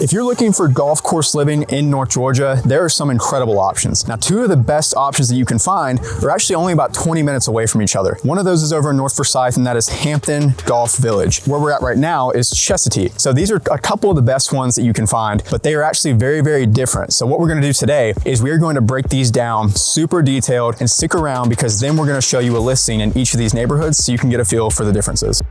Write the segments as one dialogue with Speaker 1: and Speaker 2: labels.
Speaker 1: If you're looking for golf course living in North Georgia, there are some incredible options. Now, two of the best options that you can find are actually only about 20 minutes away from each other. One of those is over in North Forsyth, and that is Hampton Golf Village. Where we're at right now is Chestatee. So these are a couple of the best ones that you can find, but they are actually very, very different. So what we're gonna do today is we're going to break these down super detailed, and stick around because then we're gonna show you a listing in each of these neighborhoods so you can get a feel for the differences.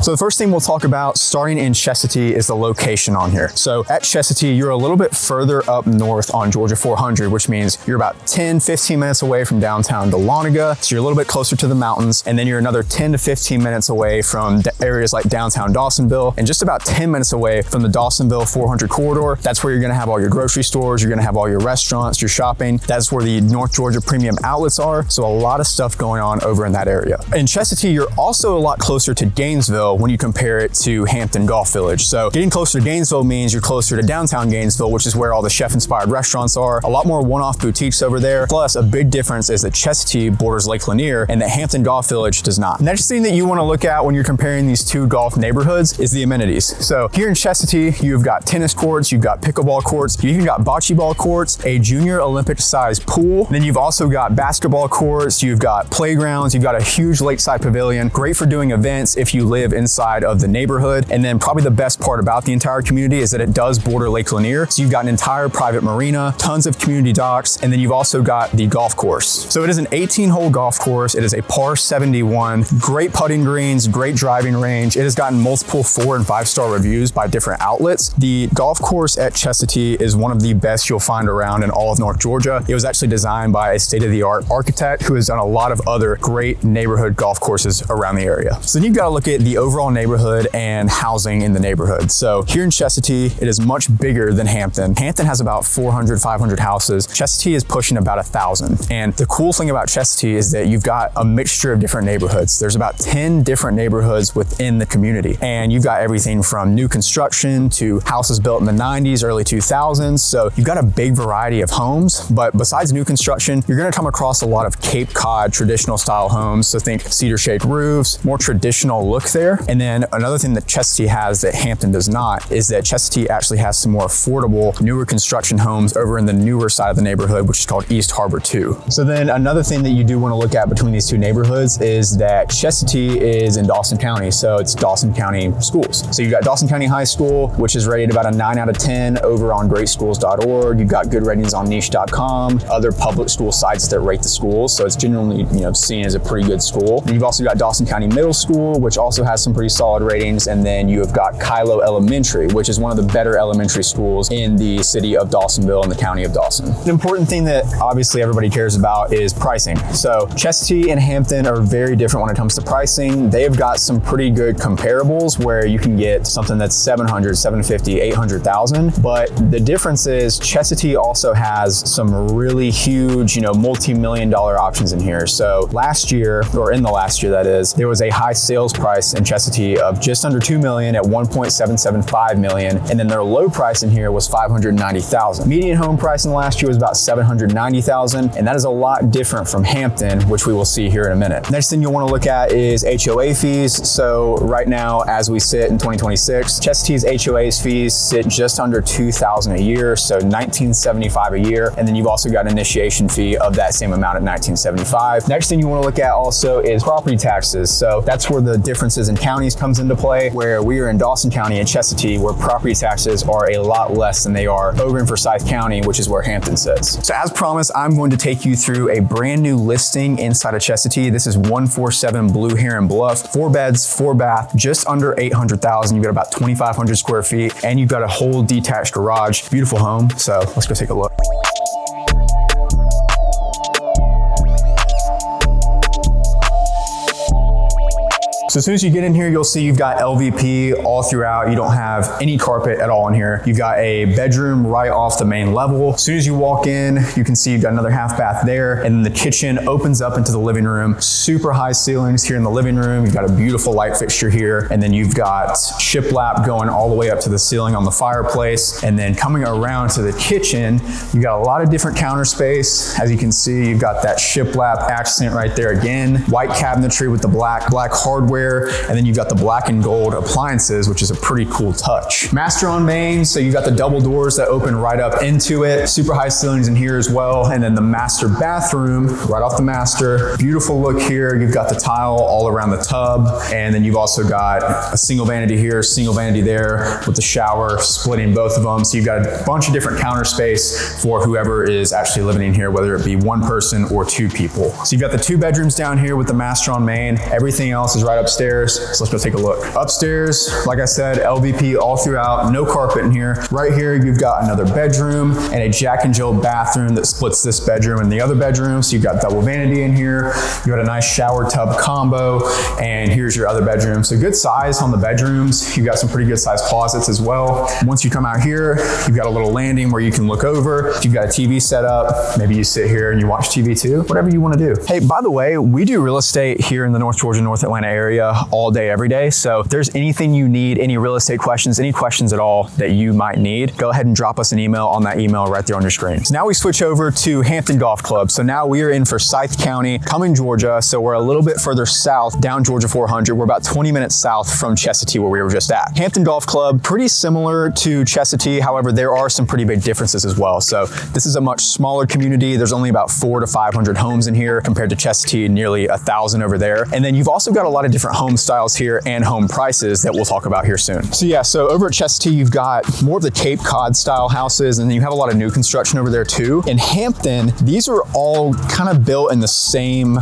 Speaker 1: So the first thing we'll talk about starting in Chestatee is the location on here. So at Chestatee, you're a little bit further up north on Georgia 400, which means you're about 10, 15 minutes away from downtown Dahlonega. So you're a little bit closer to the mountains. And then you're another 10 to 15 minutes away from areas like downtown Dawsonville, and just about 10 minutes away from the Dawsonville 400 corridor. That's where you're gonna have all your grocery stores, you're gonna have all your restaurants, your shopping. That's where the North Georgia premium outlets are. So a lot of stuff going on over in that area. In Chestatee, you're also a lot closer to Gainesville when you compare it to Hampton Golf Village. So getting closer to Gainesville means you're closer to downtown Gainesville, which is where all the chef-inspired restaurants are. A lot more one-off boutiques over there. Plus, a big difference is that Chestatee borders Lake Lanier and that Hampton Golf Village does not. Next thing that you want to look at when you're comparing these two golf neighborhoods is the amenities. So here in Chestatee, you've got tennis courts, you've got pickleball courts, you even got bocce ball courts, a junior Olympic-sized pool. Then you've also got basketball courts, you've got playgrounds, you've got a huge lakeside pavilion, great for doing events if you live inside of the neighborhood. And then probably the best part about the entire community is that it does border Lake Lanier. So you've got an entire private marina, tons of community docks, and then you've also got the golf course. So it is an 18-hole golf course. It is a par 71, great putting greens, great driving range. It has gotten multiple 4- and 5-star reviews by different outlets. The golf course at Chestatee is one of the best you'll find around in all of North Georgia. It was actually designed by a state-of-the-art architect who has done a lot of other great neighborhood golf courses around the area. So then you've got to look at the overall neighborhood and housing in the neighborhood. So here in Chestatee, it is much bigger than Hampton. Hampton has about 400, 500 houses. Chestatee is pushing about 1,000. And the cool thing about Chestatee is that you've got a mixture of different neighborhoods. There's about 10 different neighborhoods within the community. And you've got everything from new construction to houses built in the 90s, early 2000s. So you've got a big variety of homes, but besides new construction, you're gonna come across a lot of Cape Cod traditional style homes. So think cedar shake roofs, more traditional look there. And then another thing that Chestatee has that Hampton does not is that Chestatee actually has some more affordable, newer construction homes over in the newer side of the neighborhood, which is called East Harbor 2. So then another thing that you do want to look at between these two neighborhoods is that Chestatee is in Dawson County. So it's Dawson County Schools. So you've got Dawson County High School, which is rated about a 9 out of 10 over on greatschools.org. You've got good ratings on niche.com, other public school sites that rate the schools. So it's generally, seen as a pretty good school. And you've also got Dawson County Middle School, which also has some pretty solid ratings. And then you have got Kylo Elementary, which is one of the better elementary schools in the city of Dawsonville and the county of Dawson. An important thing that obviously everybody cares about is pricing. So Chestatee and Hampton are very different when it comes to pricing. They've got some pretty good comparables where you can get something that's 700, 750, 800,000. But the difference is Chestatee also has some really huge, multi-million dollar options in here. So last year, or in the last year that is, there was a high sales price in Chestatee of just under $2 million at $1.775 million. And then their low price in here was $590,000. Median home price in the last year was about $790,000. And that is a lot different from Hampton, which we will see here in a minute. Next thing you'll want to look at is HOA fees. So right now, as we sit in 2026, Chestatee's HOA fees sit just under $2,000 a year. So $1,975 a year. And then you've also got an initiation fee of that same amount at $1,975. Next thing you want to look at also is property taxes. So that's where the differences in counties comes into play, where we are in Dawson County and Chestatee, where property taxes are a lot less than they are over in Forsyth County, which is where Hampton sits. So as promised, I'm going to take you through a brand new listing inside of Chestatee. This is 147 Blue Heron Bluff, 4 beds, 4 bath, just under 800,000. You've got about 2,500 square feet, and you've got a whole detached garage. Beautiful home. So let's go take a look. So as soon as you get in here, you'll see you've got LVP all throughout. You don't have any carpet at all in here. You've got a bedroom right off the main level. As soon as you walk in, you can see you've got another half bath there. And then the kitchen opens up into the living room. Super high ceilings here in the living room. You've got a beautiful light fixture here. And then you've got shiplap going all the way up to the ceiling on the fireplace. And then coming around to the kitchen, you've got a lot of different counter space. As you can see, you've got that shiplap accent right there again. White cabinetry with the black hardware. hardware, and then you've got the black and gold appliances, which is a pretty cool touch. Master on main, so you've got the double doors that open right up into it. Super high ceilings in here as well, and then the master bathroom right off the master. Beautiful look here. You've got the tile all around the tub, and then you've also got a single vanity here, single vanity there, with the shower splitting both of them. So you've got a bunch of different counter space for whoever is actually living in here, whether it be one person or two people. So you've got the 2 bedrooms down here with the master on main. Everything else is right upstairs. So let's go take a look. Upstairs, like I said, LVP all throughout, no carpet in here. Right here, you've got another bedroom and a Jack and Jill bathroom that splits this bedroom and the other bedroom. So you've got double vanity in here. You got a nice shower tub combo, and here's your other bedroom. So good size on the bedrooms. You've got some pretty good sized closets as well. Once you come out here, you've got a little landing where you can look over. If you've got a TV set up, maybe you sit here and you watch TV too, whatever you want to do. Hey, by the way, we do real estate here in the North Georgia, North Atlanta area all day, every day. So if there's anything you need, any real estate questions, any questions at all that you might need, go ahead and drop us an email on that email right there on your screen. So now we switch over to Hampton Golf Club. So now we are in Forsyth County, Cumming, Georgia. So we're a little bit further south down Georgia 400. We're about 20 minutes south from Chestatee where we were just at. Hampton Golf Club, pretty similar to Chestatee. However, there are some pretty big differences as well. So this is a much smaller community. There's only about 400 to 500 homes in here compared to Chestatee, nearly 1,000 over there. And then you've also got a lot of different home styles here and home prices that we'll talk about here soon. So yeah, so over at Chestatee, you've got more of the Cape Cod style houses, and then you have a lot of new construction over there too. In Hampton, these are all kind of built in the same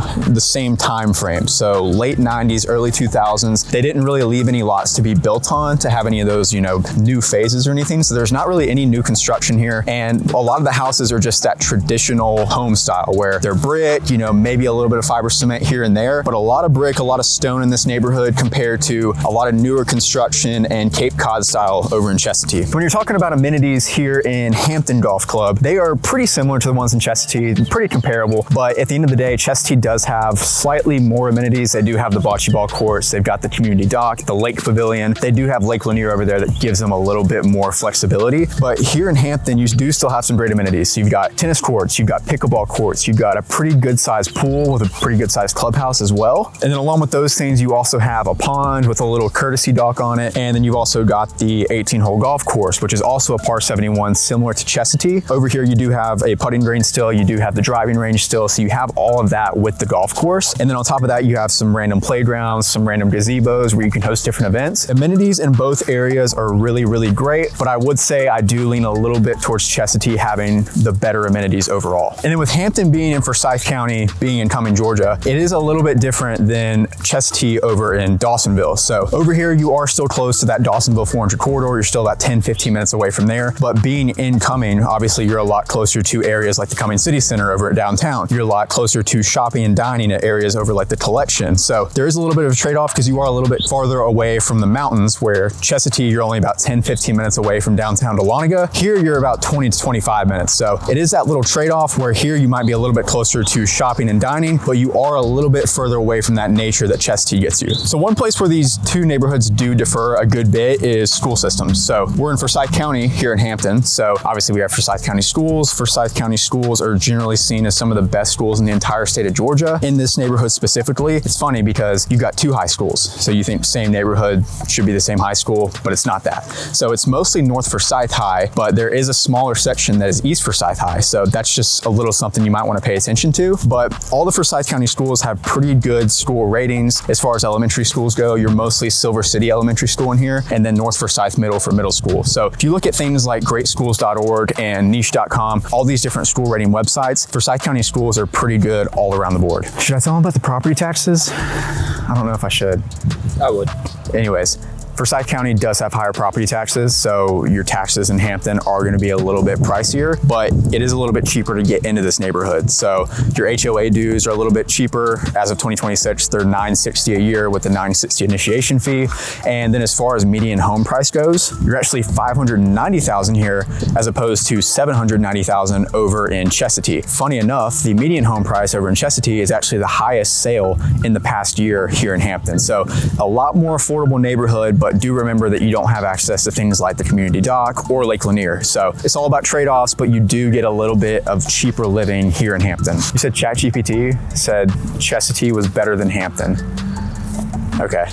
Speaker 1: time frame. So late 90s, early 2000s. They didn't really leave any lots to be built on to have any of those, new phases or anything. So there's not really any new construction here. And a lot of the houses are just that traditional home style where they're brick, maybe a little bit of fiber cement here and there, but a lot of brick, a lot of stone in this neighborhood compared to a lot of newer construction and Cape Cod style over in Chestatee. When you're talking about amenities here in Hampton Golf Club, they are pretty similar to the ones in Chestatee, pretty comparable, but at the end of the day, Chestatee does have slightly more amenities. They do have the bocce ball courts, they've got the community dock, the lake pavilion. They do have Lake Lanier over there that gives them a little bit more flexibility, but here in Hampton, you do still have some great amenities. So you've got tennis courts, you've got pickleball courts, you've got a pretty good sized pool with a pretty good sized clubhouse as well. And then along with those things, you also have a pond with a little courtesy dock on it. And then you've also got the 18-hole golf course, which is also a par 71, similar to Chestatee. Over here, you do have a putting green still, you do have the driving range still. So you have all of that with the golf course. And then on top of that, you have some random playgrounds, some random gazebos where you can host different events. Amenities in both areas are really, really great, but I would say I do lean a little bit towards Chestatee having the better amenities overall. And then with Hampton being in Forsyth County, being in Cumming, Georgia, it is a little bit different than Chestatee over in Dawsonville. So over here, you are still close to that Dawsonville 400 corridor. You're still about 10-15 minutes away from there, but being in Cumming, obviously you're a lot closer to areas like the Cumming City Center over at downtown. You're a lot closer to shopping and dining at areas over like the Collection. So there is a little bit of a trade-off because you are a little bit farther away from the mountains, where Chestatee, you're only about 10-15 minutes away from downtown Dahlonega. Here, you're about 20 to 25 minutes. So it is that little trade-off where here you might be a little bit closer to shopping and dining, but you are a little bit further away from that nature that Chestatee gets you. So one place where these two neighborhoods do differ a good bit is school systems. So we're in Forsyth County here in Hampton. So obviously we have Forsyth County Schools. Forsyth County Schools are generally seen as some of the best schools in the entire state of Georgia. In this neighborhood specifically, it's funny because you've got two high schools. So you think same neighborhood should be the same high school, but it's not that. So it's mostly North Forsyth High, but there is a smaller section that is East Forsyth High. So that's just a little something you might want to pay attention to. But all the Forsyth County schools have pretty good school ratings. As far as elementary schools go, you're mostly Silver City Elementary School in here, and then North Forsyth Middle for middle school. So if you look at things like greatschools.org and niche.com, all these different school rating websites, Forsyth County schools are pretty good all around the board. Should I tell them about the property taxes? I don't know if I should.
Speaker 2: I would.
Speaker 1: Anyways, Forsyth County does have higher property taxes, so your taxes in Hampton are going to be a little bit pricier, but it is a little bit cheaper to get into this neighborhood. So your HOA dues are a little bit cheaper. As of 2026, they're $960 a year with the $960 initiation fee. And then as far as median home price goes, you're actually $590,000 here as opposed to $790,000 over in Chestatee. Funny enough, the median home price over in Chestatee is actually the highest sale in the past year here in Hampton. So a lot more affordable neighborhood, but do remember that you don't have access to things like the community dock or Lake Lanier. So it's all about trade-offs, but you do get a little bit of cheaper living here in Hampton. You said ChatGPT said Chestatee was better than Hampton. Okay.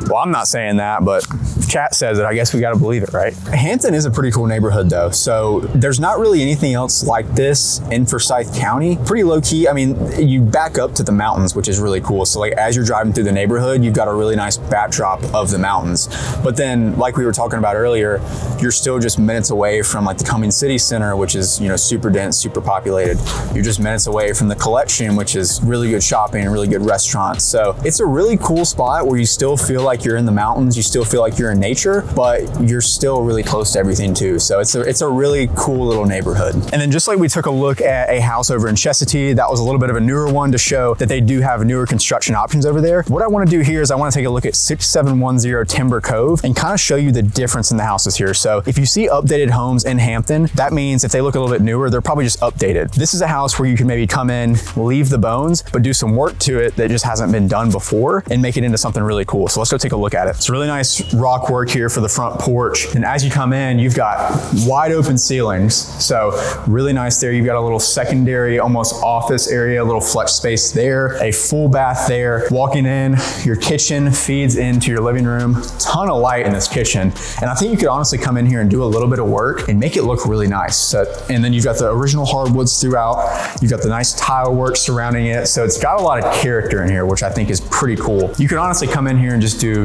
Speaker 1: Well, I'm not saying that, but if chat says it, I guess we got to believe it, right? Hampton is a pretty cool neighborhood though. So there's not really anything else like this in Forsyth County. Pretty low key. I mean, you back up to the mountains, which is really cool. So like as you're driving through the neighborhood, you've got a really nice backdrop of the mountains. But then like we were talking about earlier, you're still just minutes away from like the Cumming City Center, which is, you know, super dense, super populated. You're just minutes away from the Collection, which is really good shopping and really good restaurants. So it's a really cool spot where you still feel like you're in the mountains, you still feel like you're in nature, but you're still really close to everything too. So it's a really cool little neighborhood. And then just like we took a look at a house over in Chestatee, that was a little bit of a newer one to show that they do have newer construction options over there. What I want to do here is I want to take a look at 6710 Timber Cove and kind of show you the difference in the houses here. So if you see updated homes in Hampton, that means if they look a little bit newer, they're probably just updated. This is a house where you can maybe come in, leave the bones, but do some work to it that just hasn't been done before and make it into something really cool. So let's go take a look at it. It's really nice rock work here for the front porch. And as you come in, you've got wide open ceilings. So really nice there. You've got a little secondary, almost office area, a little flex space there, a full bath there. Walking in, your kitchen feeds into your living room. Ton of light in this kitchen. And I think you could honestly come in here and do a little bit of work and make it look really nice. So, and then you've got the original hardwoods throughout. You've got the nice tile work surrounding it. So it's got a lot of character in here, which I think is pretty cool. You could honestly come in here and just do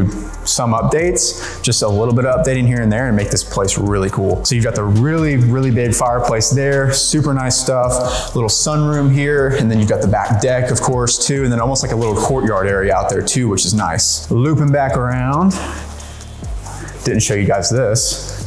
Speaker 1: some updates, just a little bit of updating here and there and make this place really cool. So you've got the really, really big fireplace there, super nice stuff, little sunroom here, and then you've got the back deck, of course, too, and then almost like a little courtyard area out there too, which is nice. Looping back around, didn't show you guys this.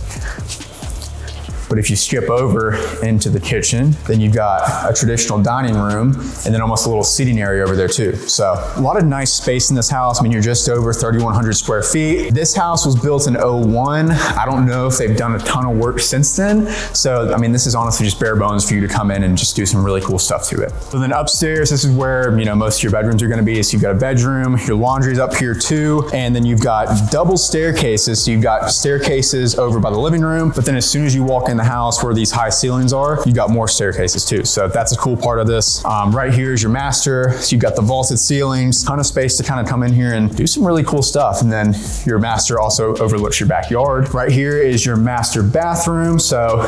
Speaker 1: But if you skip over into the kitchen, then you've got a traditional dining room and then almost a little seating area over there too. So a lot of nice space in this house. I mean, you're just over 3,100 square feet. This house was built in 01. I don't know if they've done a ton of work since then. So, I mean, this is honestly just bare bones for you to come in and just do some really cool stuff to it. So then upstairs, this is where, you know, most of your bedrooms are gonna be. So you've got a bedroom, your laundry's up here too. And then you've got double staircases. So you've got staircases over by the living room, but then as soon as you walk in the house where these high ceilings are, you got more staircases too. So that's a cool part of this. Right here is your master. So you've got the vaulted ceilings, ton of space to kind of come in here and do some really cool stuff. And then your master also overlooks your backyard. Right here is your master bathroom. So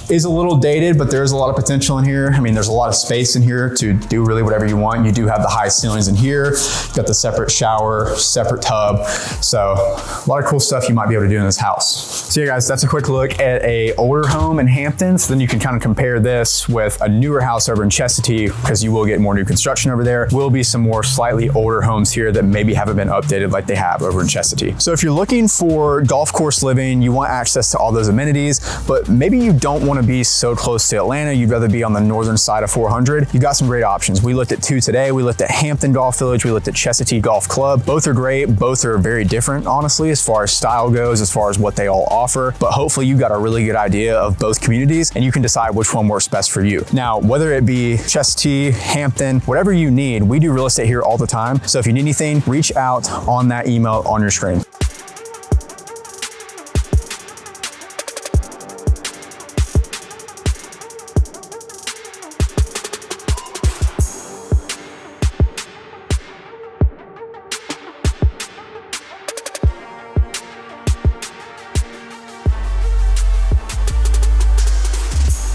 Speaker 1: is a little dated, but there's a lot of potential in here. I mean, there's a lot of space in here to do really whatever you want. You do have the high ceilings in here. You've got the separate shower, separate tub. So a lot of cool stuff you might be able to do in this house. So yeah, guys, that's a quick look at a older home in Hampton. So then you can kind of compare this with a newer house over in Chestatee, because you will get more new construction over there. Will be some more slightly older homes here that maybe haven't been updated like they have over in Chestatee. So if you're looking for golf course living, you want access to all those amenities, but maybe you don't want to be so close to Atlanta, you'd rather be on the northern side of 400, you got some great options. We looked at two today. We looked at Hampton Golf Village, we looked at Chestatee Golf Club. Both are great. Both are very different, honestly, as far as style goes, as far as what they all offer, but hopefully you got a really good idea of both communities and you can decide which one works best for you. Now, whether it be Chestatee, Hampton, whatever you need, we do real estate here all the time. So if you need anything, reach out on that email on your screen.